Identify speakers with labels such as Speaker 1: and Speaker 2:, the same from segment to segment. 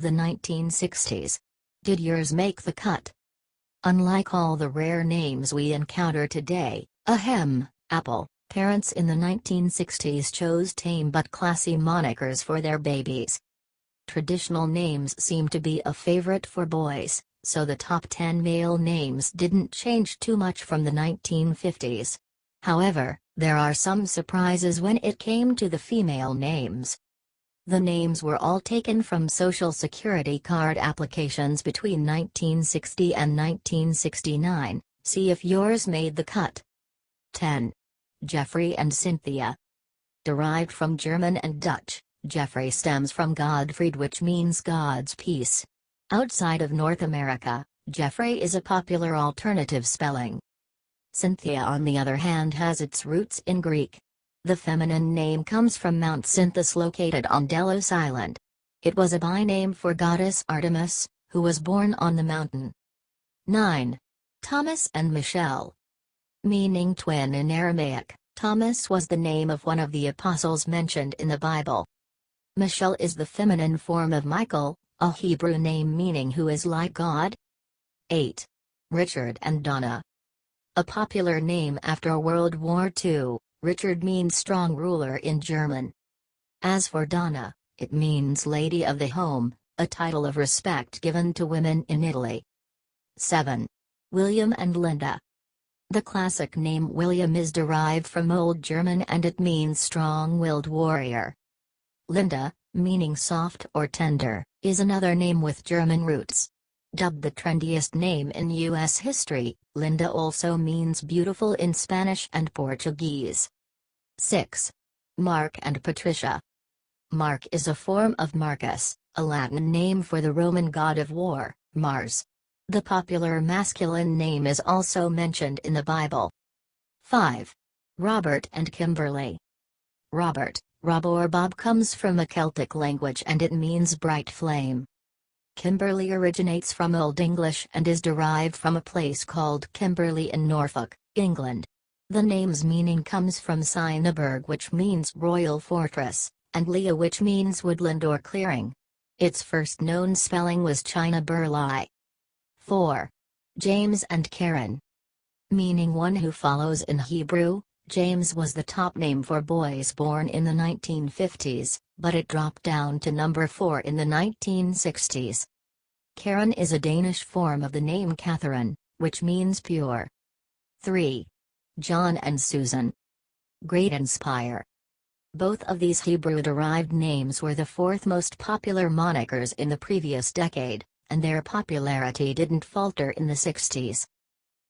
Speaker 1: The 1960s. Did yours make the cut? Unlike all the rare names we encounter today, Apple, parents in the 1960s chose tame but classy monikers for their babies. Traditional names seem to be a favorite for boys, so the top 10 male names didn't change too much from the 1950s. However, there are some surprises when it came to the female names. The names were all taken from Social Security card applications between 1960 and 1969. See if yours made the cut. 10. Jeffrey and Cynthia. Derived from German and Dutch, Jeffrey stems from Gottfried, which means God's peace. Outside of North America, Jeffrey is a popular alternative spelling. Cynthia, on the other hand, has its roots in Greek. The feminine name comes from Mount Cynthus, located on Delos Island. It was a by-name for goddess Artemis, who was born on the mountain. 9. Thomas and Michelle. Meaning twin in Aramaic, Thomas was the name of one of the apostles mentioned in the Bible. Michelle is the feminine form of Michael, a Hebrew name meaning who is like God. 8. Richard and Donna. A popular name after World War II, Richard means strong ruler in German. As for Donna, it means lady of the home, a title of respect given to women in Italy. 7. William and Linda. The classic name William is derived from Old German and it means strong-willed warrior. Linda, meaning soft or tender, is another name with German roots. Dubbed the trendiest name in U.S. history, Linda also means beautiful in Spanish and Portuguese. 6. Mark and Patricia. Mark is a form of Marcus, a Latin name for the Roman god of war, Mars. The popular masculine name is also mentioned in the Bible. 5. Robert and Kimberly. Robert, Rob or Bob, comes from a Celtic language and it means bright flame. Kimberly originates from Old English and is derived from a place called Kimberley in Norfolk, England. The name's meaning comes from Cynaburg, which means royal fortress, and Lea, which means woodland or clearing. Its first known spelling was China Burlai. 4. James and Karen. Meaning one who follows in Hebrew, James was the top name for boys born in the 1950s, but it dropped down to number 4 in the 1960s. Karen is a Danish form of the name Catherine, which means pure. 3. John and Susan. Great Inspire. Both of these Hebrew-derived names were the fourth most popular monikers in the previous decade, and their popularity didn't falter in the 60s.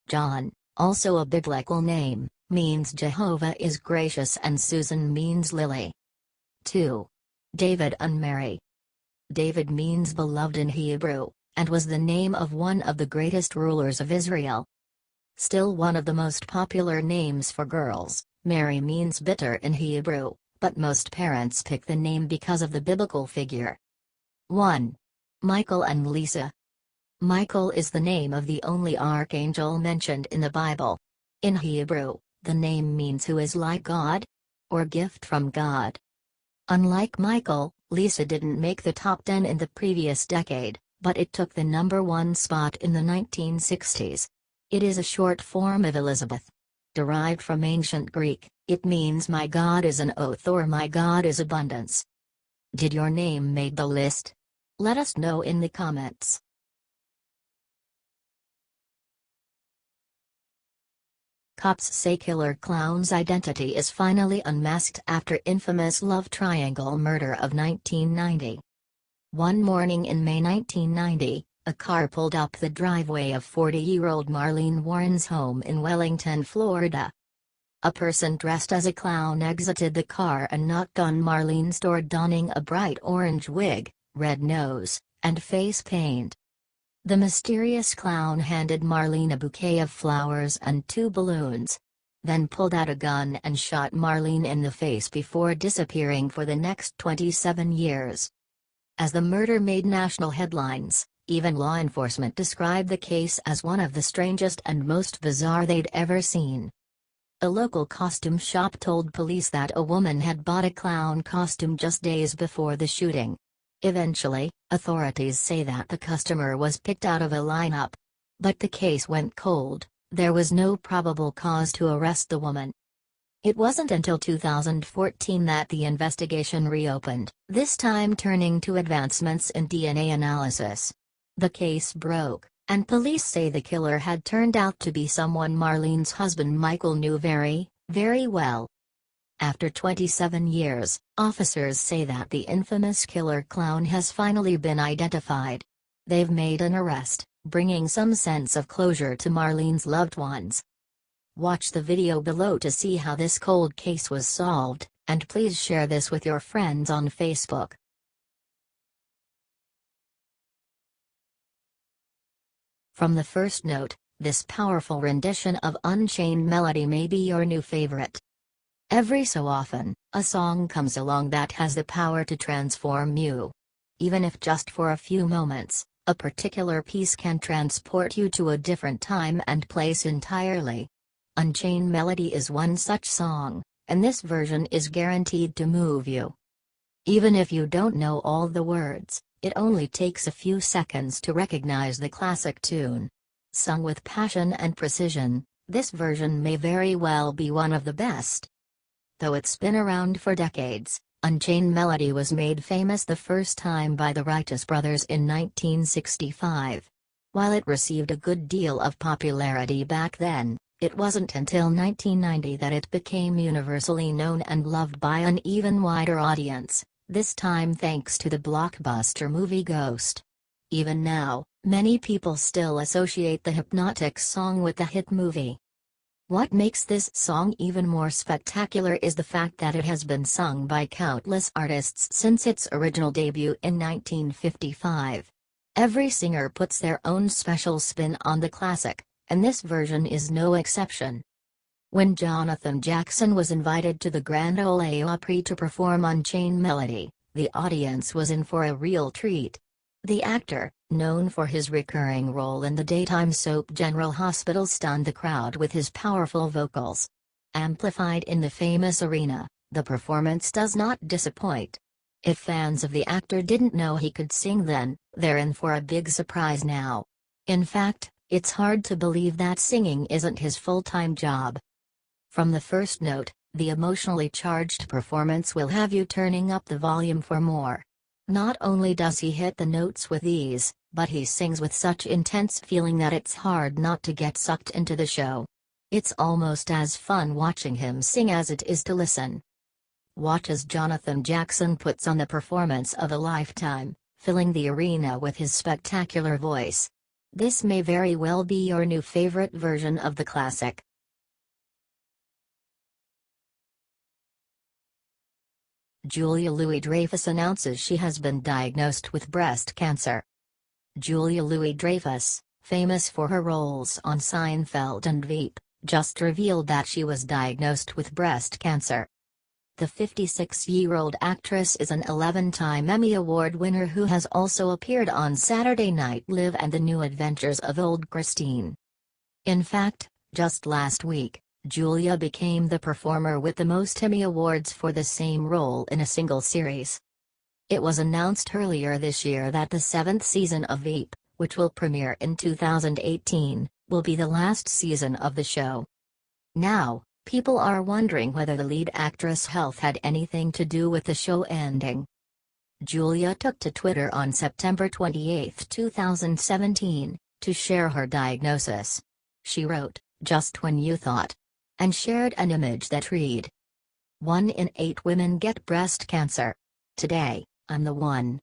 Speaker 1: John, also a biblical name, means Jehovah is gracious, and Susan means lily. 2. David and Mary. David means beloved in Hebrew, and was the name of one of the greatest rulers of Israel. Still one of the most popular names for girls, Mary means bitter in Hebrew, but most parents pick the name because of the biblical figure. 1. Michael and Lisa. Michael is the name of the only archangel mentioned in the Bible. In Hebrew, the name means who is like God, or gift from God. Unlike Michael, Lisa didn't make the top 10 in the previous decade, but it took the number 1 spot in the 1960s. It is a short form of Elizabeth. Derived from ancient Greek, it means my God is an oath or my God is abundance. Did your name make the list? Let us know in the comments. Cops say killer clown's identity is finally unmasked after infamous love triangle murder of 1990. One morning in May 1990, a car pulled up the driveway of 40-year-old Marlene Warren's home in Wellington, Florida. A person dressed as a clown exited the car and knocked on Marlene's door, donning a bright orange wig, red nose, and face paint. The mysterious clown handed Marlene a bouquet of flowers and 2 balloons, then pulled out a gun and shot Marlene in the face before disappearing for the next 27 years. As the murder made national headlines, even law enforcement described the case as one of the strangest and most bizarre they'd ever seen. A local costume shop told police that a woman had bought a clown costume just days before the shooting. Eventually, authorities say that the customer was picked out of a lineup. But the case went cold. There was no probable cause to arrest the woman. It wasn't until 2014 that the investigation reopened, this time turning to advancements in DNA analysis. The case broke, and police say the killer had turned out to be someone Marlene's husband Michael knew very, very well. After 27 years, officers say that the infamous killer clown has finally been identified. They've made an arrest, bringing some sense of closure to Marlene's loved ones. Watch the video below to see how this cold case was solved, and please share this with your friends on Facebook. From the first note, this powerful rendition of Unchained Melody may be your new favorite. Every so often, a song comes along that has the power to transform you. Even if just for a few moments, a particular piece can transport you to a different time and place entirely. Unchained Melody is one such song, and this version is guaranteed to move you. Even if you don't know all the words, it only takes a few seconds to recognize the classic tune. Sung with passion and precision, this version may very well be one of the best. Though it's been around for decades, Unchained Melody was made famous the first time by the Righteous Brothers in 1965. While it received a good deal of popularity back then, it wasn't until 1990 that it became universally known and loved by an even wider audience, this time thanks to the blockbuster movie Ghost. Even now, many people still associate the hypnotic song with the hit movie. What makes this song even more spectacular is the fact that it has been sung by countless artists since its original debut in 1955. Every singer puts their own special spin on the classic, and this version is no exception. When Jonathan Jackson was invited to the Grand Ole Opry to perform Unchained Melody, the audience was in for a real treat. The actor, known for his recurring role in the daytime soap General Hospital, stunned the crowd with his powerful vocals. Amplified in the famous arena, the performance does not disappoint. If fans of the actor didn't know he could sing then, they're in for a big surprise now. In fact, it's hard to believe that singing isn't his full-time job. From the first note, the emotionally charged performance will have you turning up the volume for more. Not only does he hit the notes with ease, but he sings with such intense feeling that it's hard not to get sucked into the show. It's almost as fun watching him sing as it is to listen. Watch as Jonathan Jackson puts on the performance of a lifetime, filling the arena with his spectacular voice. This may very well be your new favorite version of the classic. Julia Louis-Dreyfus announces she has been diagnosed with breast cancer. Julia Louis-Dreyfus, famous for her roles on Seinfeld and Veep, just revealed that she was diagnosed with breast cancer. The 56-year-old actress is an 11-time Emmy Award winner who has also appeared on Saturday Night Live and The New Adventures of Old Christine. In fact, just last week, Julia became the performer with the most Emmy Awards for the same role in a single series. It was announced earlier this year that the 7th season of Veep, which will premiere in 2018, will be the last season of the show. Now, people are wondering whether the lead actress' health had anything to do with the show ending. Julia took to Twitter on September 28, 2017, to share her diagnosis. She wrote, "Just when you thought," and shared an image that read, "1 in 8 women get breast cancer. Today, I'm the one.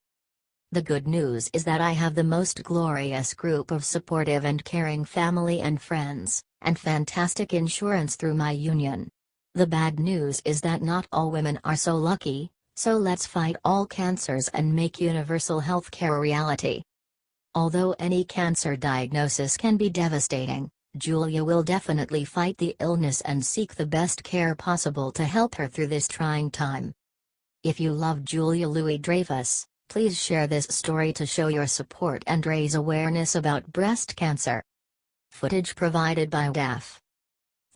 Speaker 1: The good news is that I have the most glorious group of supportive and caring family and friends, and fantastic insurance through my union. The bad news is that not all women are so lucky, so let's fight all cancers and make universal healthcare a reality." Although any cancer diagnosis can be devastating, Julia will definitely fight the illness and seek the best care possible to help her through this trying time. If you love Julia Louis-Dreyfus, please share this story to show your support and raise awareness about breast cancer. Footage provided by DAF.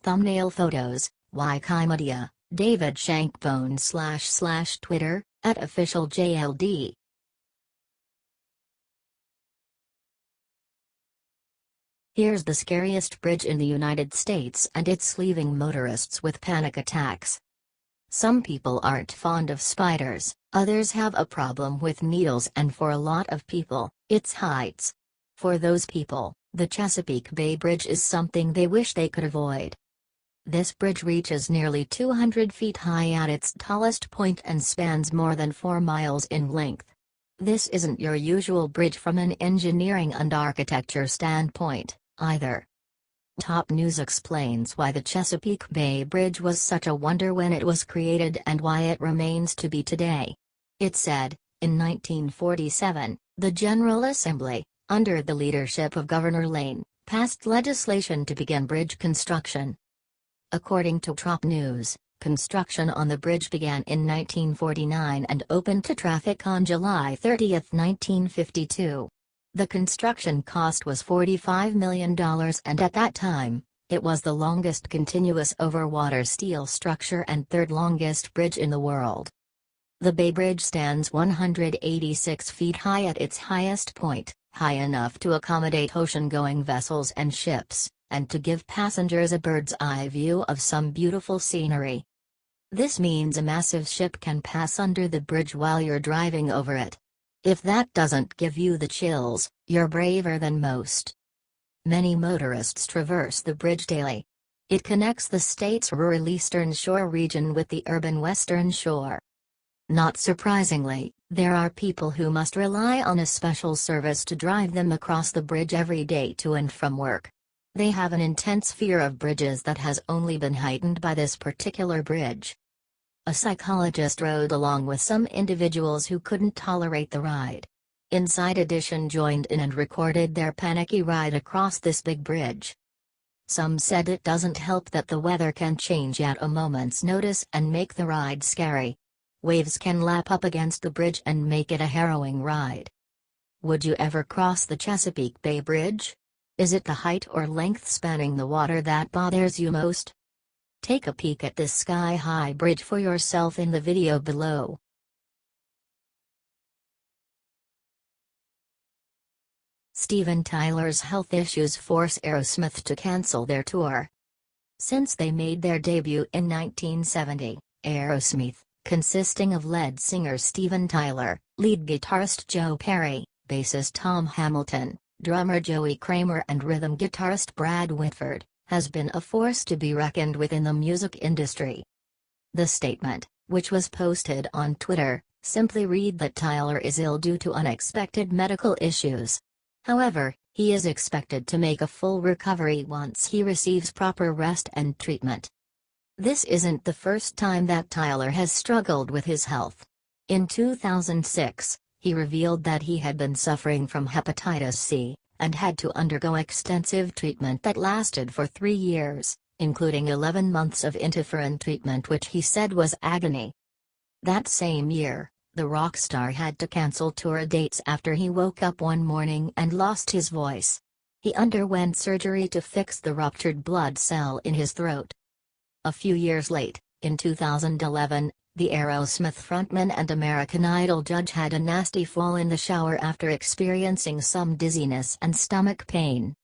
Speaker 1: Thumbnail photos, Wikimedia, David Shankbone //Twitter, @officialjld. Here's the scariest bridge in the United States, and it's leaving motorists with panic attacks. Some people aren't fond of spiders, others have a problem with needles, and for a lot of people, it's heights. For those people, the Chesapeake Bay Bridge is something they wish they could avoid. This bridge reaches nearly 200 feet high at its tallest point and spans more than 4 miles in length. This isn't your usual bridge from an engineering and architecture standpoint, either. Top News explains why the Chesapeake Bay Bridge was such a wonder when it was created and why it remains to be today. It said, in 1947, the General Assembly, under the leadership of Governor Lane, passed legislation to begin bridge construction. According to Top News, construction on the bridge began in 1949 and opened to traffic on July 30, 1952. The construction cost was $45 million, and at that time, it was the longest continuous overwater steel structure and third longest bridge in the world. The Bay Bridge stands 186 feet high at its highest point, high enough to accommodate ocean-going vessels and ships, and to give passengers a bird's-eye view of some beautiful scenery. This means a massive ship can pass under the bridge while you're driving over it. If that doesn't give you the chills, you're braver than most. Many motorists traverse the bridge daily. It connects the state's rural Eastern Shore region with the urban Western Shore. Not surprisingly, there are people who must rely on a special service to drive them across the bridge every day to and from work. They have an intense fear of bridges that has only been heightened by this particular bridge. A psychologist rode along with some individuals who couldn't tolerate the ride. Inside Edition joined in and recorded their panicky ride across this big bridge. Some said it doesn't help that the weather can change at a moment's notice and make the ride scary. Waves can lap up against the bridge and make it a harrowing ride. Would you ever cross the Chesapeake Bay Bridge? Is it the height or length spanning the water that bothers you most? Take a peek at this sky-high bridge for yourself in the video below. Steven Tyler's health issues force Aerosmith to cancel their tour. Since they made their debut in 1970, Aerosmith, consisting of lead singer Steven Tyler, lead guitarist Joe Perry, bassist Tom Hamilton, drummer Joey Kramer and rhythm guitarist Brad Whitford, has been a force to be reckoned with in the music industry. The statement, which was posted on Twitter, simply read that Tyler is ill due to unexpected medical issues. However, he is expected to make a full recovery once he receives proper rest and treatment. This isn't the first time that Tyler has struggled with his health. In 2006, he revealed that he had been suffering from hepatitis C, and had to undergo extensive treatment that lasted for 3 years, including 11 months of interferon treatment, which he said was agony. That same year, the rock star had to cancel tour dates after he woke up one morning and lost his voice. He underwent surgery to fix the ruptured blood cell in his throat. A few years late, in 2011, the Aerosmith frontman and American Idol judge had a nasty fall in the shower after experiencing some dizziness and stomach pain.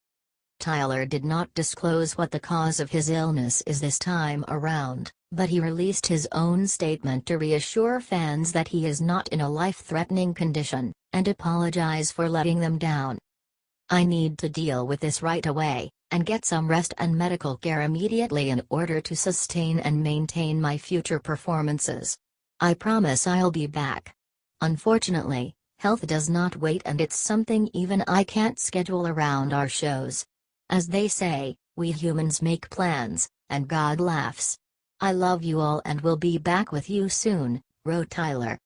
Speaker 1: Tyler did not disclose what the cause of his illness is this time around, but he released his own statement to reassure fans that he is not in a life-threatening condition, and apologize for letting them down. "I need to deal with this right away, and get some rest and medical care immediately in order to sustain and maintain my future performances. I promise I'll be back. Unfortunately, health does not wait, and it's something even I can't schedule around our shows. As they say, we humans make plans, and God laughs. I love you all and will be back with you soon," wrote Tyler.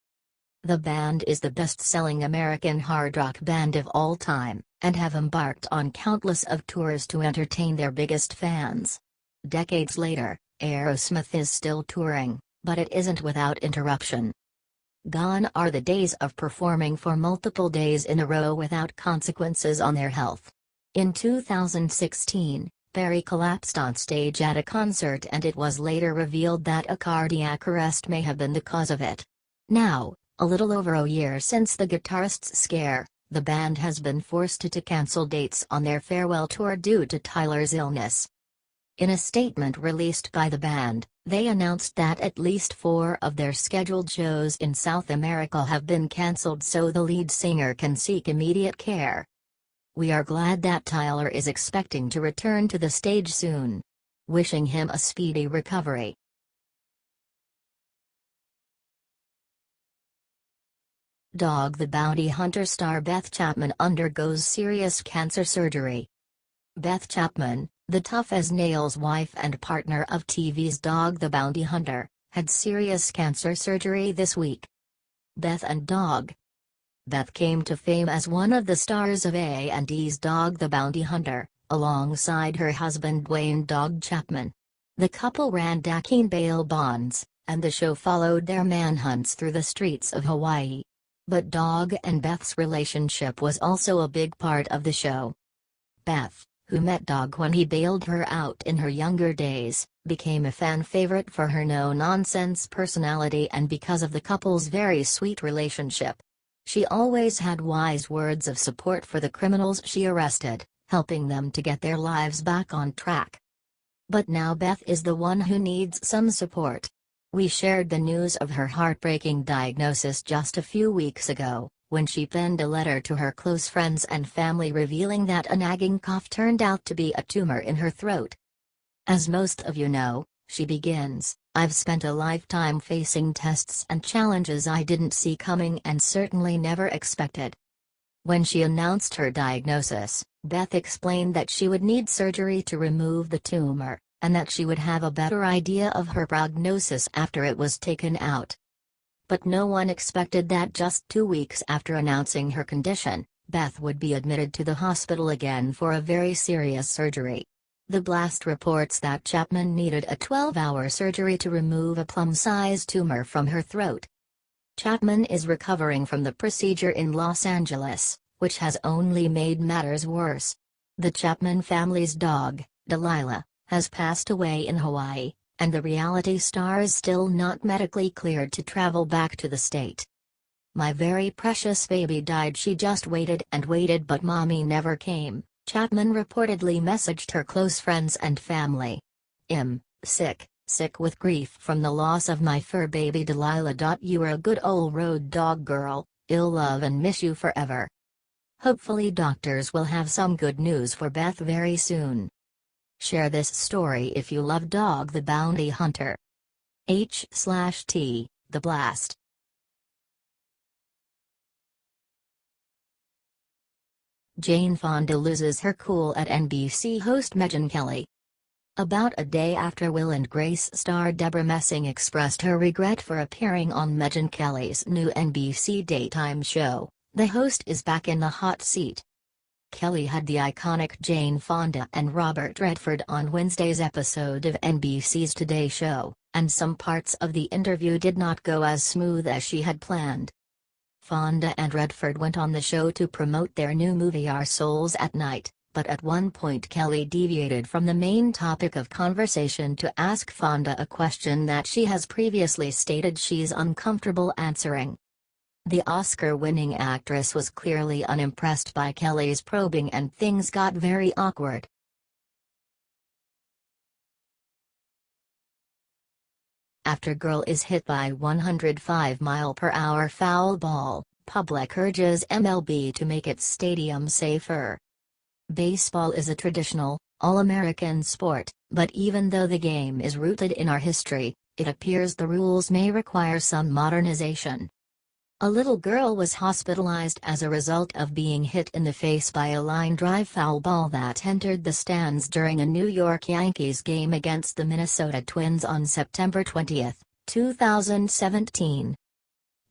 Speaker 1: The band is the best-selling American hard rock band of all time, and have embarked on countless of tours to entertain their biggest fans. Decades later, Aerosmith is still touring, but it isn't without interruption. Gone are the days of performing for multiple days in a row without consequences on their health. In 2016, Perry collapsed on stage at a concert, and it was later revealed that a cardiac arrest may have been the cause of it. Now, a little over a year since the guitarist's scare, the band has been forced to cancel dates on their farewell tour due to Tyler's illness. In a statement released by the band, they announced that at least 4 of their scheduled shows in South America have been cancelled so the lead singer can seek immediate care. "We are glad that Tyler is expecting to return to the stage soon. Wishing him a speedy recovery." Dog the Bounty Hunter star Beth Chapman undergoes serious cancer surgery. Beth Chapman, the tough-as-nails wife and partner of TV's Dog the Bounty Hunter, had serious cancer surgery this week. Beth and Dog. Beth came to fame as one of the stars of A&E's Dog the Bounty Hunter, alongside her husband Dwayne "Dog" Chapman. The couple ran Dakin bail bonds, and the show followed their manhunts through the streets of Hawaii. But Dog and Beth's relationship was also a big part of the show. Beth, who met Dog when he bailed her out in her younger days, became a fan favorite for her no-nonsense personality and because of the couple's very sweet relationship. She always had wise words of support for the criminals she arrested, helping them to get their lives back on track. But now Beth is the one who needs some support. We shared the news of her heartbreaking diagnosis just a few weeks ago, when she penned a letter to her close friends and family revealing that a nagging cough turned out to be a tumor in her throat. "As most of you know," she begins, "I've spent a lifetime facing tests and challenges I didn't see coming and certainly never expected." When she announced her diagnosis, Beth explained that she would need surgery to remove the tumor, and that she would have a better idea of her prognosis after it was taken out. But no one expected that just 2 weeks after announcing her condition, Beth would be admitted to the hospital again for a very serious surgery. The Blast reports that Chapman needed a 12-hour surgery to remove a plum-sized tumor from her throat. Chapman is recovering from the procedure in Los Angeles, which has only made matters worse. The Chapman family's dog, Delilah, has passed away in Hawaii, and the reality star is still not medically cleared to travel back to the state. "My very precious baby died. She just waited and waited but mommy never came," Chapman reportedly messaged her close friends and family. Sick with grief from the loss of my fur baby Delilah. You're a good old road dog girl, ill love and miss you forever. Hopefully doctors will have some good news for Beth very soon. Share this story if you love Dog the Bounty Hunter. /T, The Blast. Jane Fonda loses her cool at NBC host Megyn Kelly. About a day after Will and Grace star Deborah Messing expressed her regret for appearing on Megyn Kelly's new NBC daytime show, the host is back in the hot seat. Kelly had the iconic Jane Fonda and Robert Redford on Wednesday's episode of NBC's Today Show, and some parts of the interview did not go as smooth as she had planned. Fonda and Redford went on the show to promote their new movie Our Souls at Night, but at one point Kelly deviated from the main topic of conversation to ask Fonda a question that she has previously stated she's uncomfortable answering. The Oscar-winning actress was clearly unimpressed by Kelly's probing and things got very awkward. After girl is hit by 105-mile-per-hour foul ball, public urges MLB to make its stadium safer. Baseball is a traditional, all-American sport, but even though the game is rooted in our history, it appears the rules may require some modernization. A little girl was hospitalized as a result of being hit in the face by a line drive foul ball that entered the stands during a New York Yankees game against the Minnesota Twins on September 20, 2017.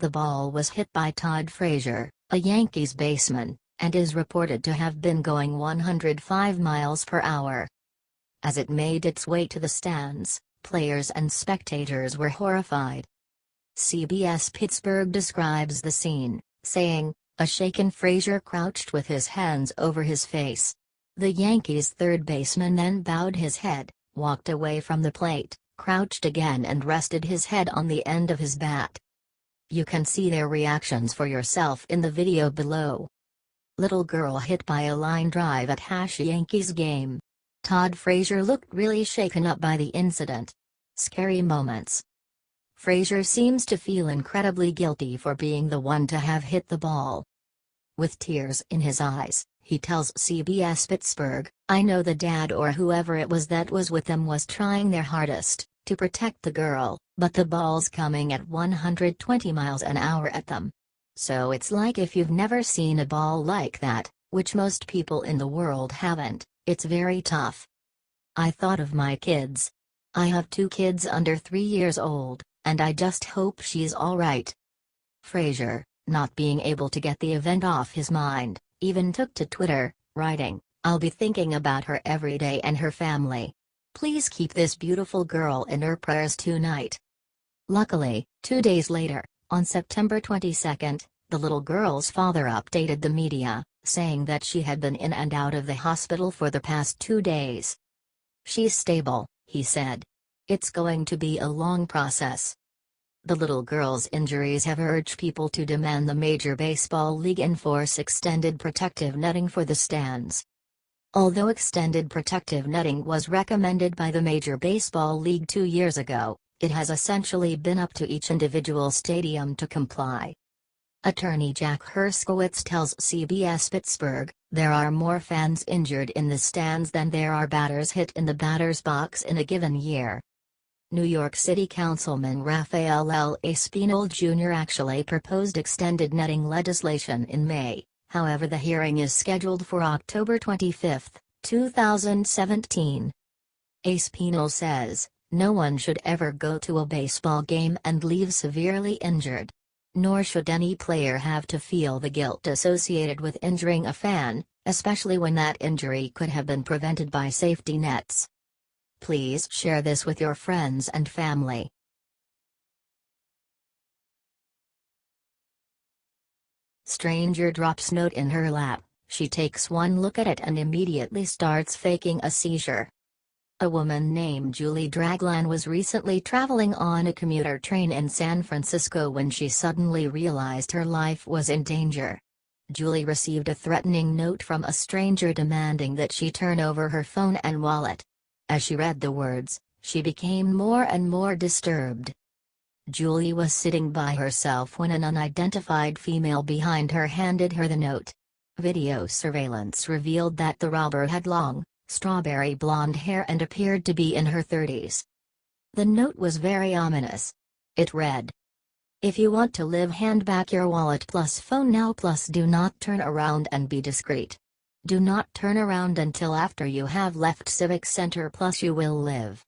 Speaker 1: The ball was hit by Todd Frazier, a Yankees baseman, and is reported to have been going 105 miles per hour. As it made its way to the stands, players and spectators were horrified. CBS Pittsburgh describes the scene, saying, "A shaken Frazier crouched with his hands over his face. The Yankees' third baseman then bowed his head, walked away from the plate, crouched again and rested his head on the end of his bat." You can see their reactions for yourself in the video below. Little girl hit by a line drive at Yankees game. Todd Frazier looked really shaken up by the incident. Scary moments. Frazier seems to feel incredibly guilty for being the one to have hit the ball. With tears in his eyes, he tells CBS Pittsburgh, "I know the dad or whoever it was that was with them was trying their hardest to protect the girl, but the ball's coming at 120 miles an hour at them. So it's like if you've never seen a ball like that, which most people in the world haven't, it's very tough. I thought of my kids. I have 2 kids under 3 years old, and I just hope she's all right." Frazier, not being able to get the event off his mind, even took to Twitter, writing, "I'll be thinking about her every day and her family. Please keep this beautiful girl in your prayers tonight." Luckily, 2 days later, on September 22, the little girl's father updated the media, saying that she had been in and out of the hospital for the past 2 days. "She's stable," he said. "It's going to be a long process." The little girl's injuries have urged people to demand the Major Baseball League enforce extended protective netting for the stands. Although extended protective netting was recommended by the Major Baseball League 2 years ago, it has essentially been up to each individual stadium to comply. Attorney Jack Herskowitz tells CBS Pittsburgh, "There are more fans injured in the stands than there are batters hit in the batter's box in a given year." New York City Councilman Raphael L. Espinal Jr. actually proposed extended netting legislation in May, however the hearing is scheduled for October 25, 2017. Espinal says, "No one should ever go to a baseball game and leave severely injured. Nor should any player have to feel the guilt associated with injuring a fan, especially when that injury could have been prevented by safety nets. Please share this with your friends and family." Stranger drops note in her lap. She takes one look at it and immediately starts faking a seizure. A woman named Julie Draglan was recently traveling on a commuter train in San Francisco when she suddenly realized her life was in danger. Julie received a threatening note from a stranger demanding that she turn over her phone and wallet. As she read the words, she became more and more disturbed. Julie was sitting by herself when an unidentified female behind her handed her the note. Video surveillance revealed that the robber had long, strawberry blonde hair and appeared to be in her 30s. The note was very ominous. It read, "If you want to live, hand back your wallet plus phone now plus do not turn around and be discreet. Do not turn around until after you have left Civic Center plus you will live."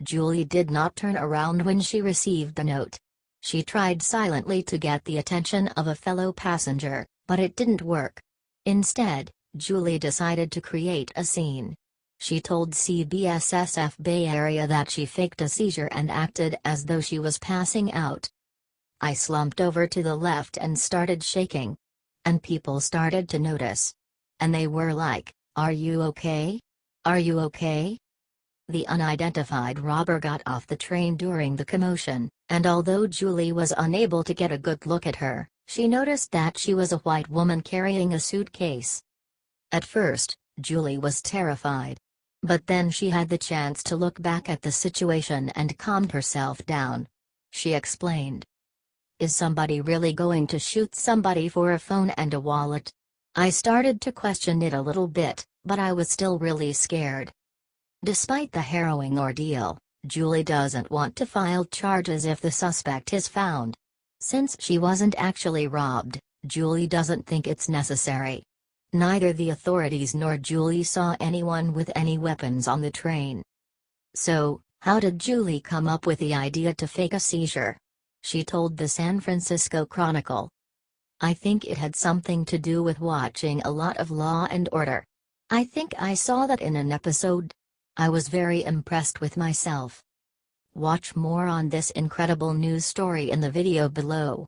Speaker 1: Julie did not turn around when she received the note. She tried silently to get the attention of a fellow passenger, but it didn't work. Instead, Julie decided to create a scene. She told CBS SF Bay Area that she faked a seizure and acted as though she was passing out. "I slumped over to the left and started shaking. And people started to notice. And they were like, 'Are you okay? Are you okay?'" The unidentified robber got off the train during the commotion, and although Julie was unable to get a good look at her, she noticed that she was a white woman carrying a suitcase. At first, Julie was terrified. But then she had the chance to look back at the situation and calmed herself down. She explained, "Is somebody really going to shoot somebody for a phone and a wallet? I started to question it a little bit, but I was still really scared." Despite the harrowing ordeal, Julie doesn't want to file charges if the suspect is found. Since she wasn't actually robbed, Julie doesn't think it's necessary. Neither the authorities nor Julie saw anyone with any weapons on the train. So, how did Julie come up with the idea to fake a seizure? She told the San Francisco Chronicle, "I think it had something to do with watching a lot of Law and Order. I think I saw that in an episode. I was very impressed with myself." Watch more on this incredible news story in the video below.